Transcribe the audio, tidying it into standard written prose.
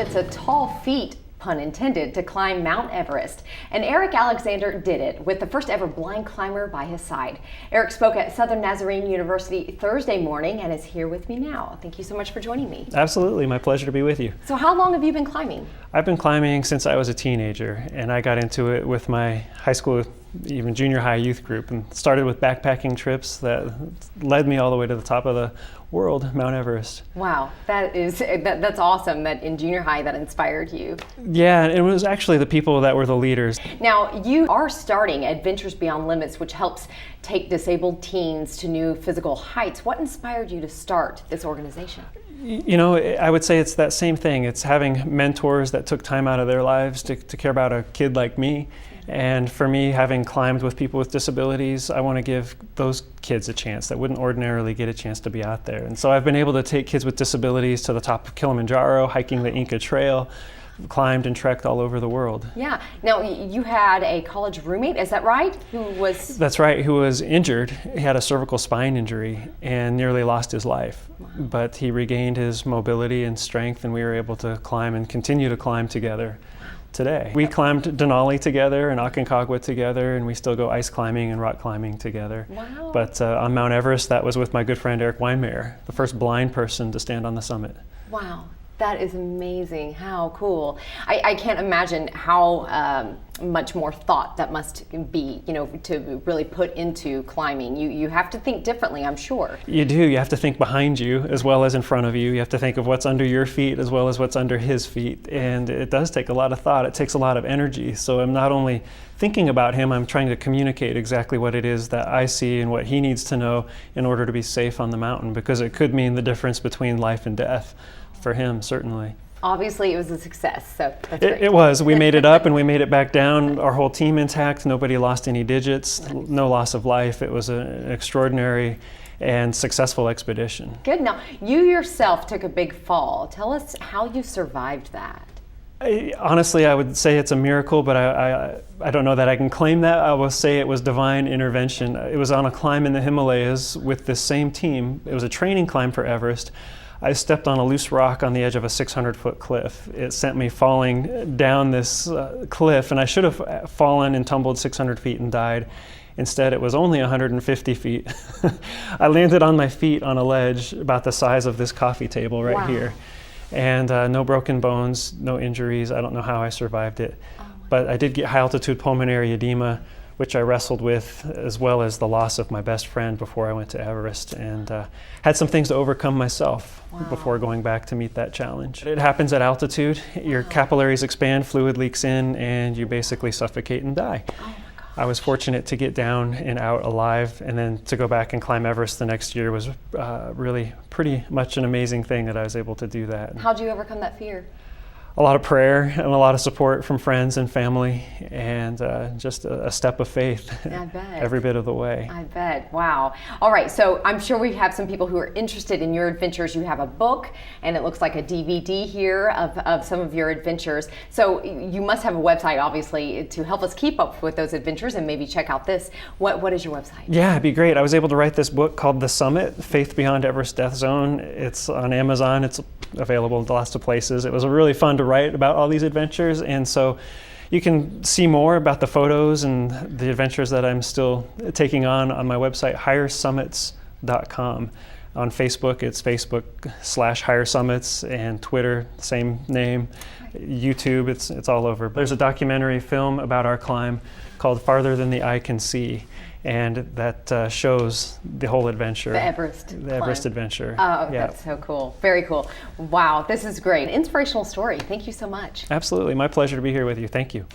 it's a tall feat, pun intended, to climb Mount Everest. And Eric Alexander did it with the first ever blind climber by his side. Eric spoke at Southern Nazarene University Thursday morning and is here with me now. Thank you so much for joining me. Absolutely, my pleasure to be with you. So how long have you been climbing? I've been climbing since I was a teenager, and I got into it with my high school, even junior high youth group, and started with backpacking trips that led me all the way to the top of the world, Mount Everest. Wow, that's awesome that in junior high that inspired you. Yeah, and it was actually the people that were the leaders. Now, you are starting Adventures Beyond Limits, which helps take disabled teens to new physical heights. What inspired you to start this organization? You know, I would say it's that same thing. It's having mentors that took time out of their lives to care about a kid like me. And for me, having climbed with people with disabilities, I want to give those kids a chance that wouldn't ordinarily get a chance to be out there. And so I've been able to take kids with disabilities to the top of Kilimanjaro, hiking the Inca Trail, climbed and trekked all over the world. Yeah. Now, you had a college roommate, is that right? That's right, who was injured. He had a cervical spine injury and nearly lost his life. Wow. But he regained his mobility and strength, and we were able to climb and continue to climb together today. We climbed Denali together and Aconcagua together, and we still go ice climbing and rock climbing together. Wow. But on Mount Everest, that was with my good friend Eric Weinmayer, the first blind person to stand on the summit. Wow. That is amazing. How cool. I can't imagine how much more thought that must be, to really put into climbing. You have to think differently, I'm sure. You do. You have to think behind you as well as in front of you. You have to think of what's under your feet as well as what's under his feet. And it does take a lot of thought. It takes a lot of energy. So I'm not only thinking about him, I'm trying to communicate exactly what it is that I see and what he needs to know in order to be safe on the mountain, because it could mean the difference between life and death. For him, certainly. Obviously, it was a success, so that's great. It was. We made it up and we made it back down, our whole team intact. Nobody lost any digits, no loss of life. It was an extraordinary and successful expedition. Good. Now, you yourself took a big fall. Tell us how you survived that. Honestly, I would say it's a miracle, but I don't know that I can claim that. I will say it was divine intervention. It was on a climb in the Himalayas with this same team. It was a training climb for Everest. I stepped on a loose rock on the edge of a 600-foot cliff. It sent me falling down this cliff, and I should have fallen and tumbled 600 feet and died. Instead, it was only 150 feet. I landed on my feet on a ledge about the size of this coffee table right here. And no broken bones, no injuries. I don't know how I survived it. But I did get high-altitude pulmonary edema, which I wrestled with, as well as the loss of my best friend before I went to Everest, and had some things to overcome myself before going back to meet that challenge. It happens at altitude. Your capillaries expand, fluid leaks in, and you basically suffocate and die. I was fortunate to get down and out alive, and then to go back and climb Everest the next year was really pretty much an amazing thing that I was able to do that. How'd you overcome that fear? A lot of prayer and a lot of support from friends and family, and just a step of faith. I bet. Every bit of the way. I bet. Wow. All right, so I'm sure we have some people who are interested in your adventures. You have a book, and it looks like a DVD here of some of your adventures. So you must have a website, obviously, to help us keep up with those adventures and maybe check out this. What is your website? Yeah, it'd be great. I was able to write this book called The Summit, Faith Beyond Everest Death Zone. It's on Amazon. It's available in lots of places. It was really fun to write about all these adventures, and so you can see more about the photos and the adventures that I'm still taking on my website, highersummits.com. On Facebook, it's Facebook/Higher Summits, and Twitter, same name. YouTube, it's all over. There's a documentary film about our climb called Farther Than the Eye Can See, and that shows the whole adventure. The Everest adventure. Oh, yeah. That's so cool. Very cool. Wow, this is great. Inspirational story. Thank you so much. Absolutely. My pleasure to be here with you. Thank you.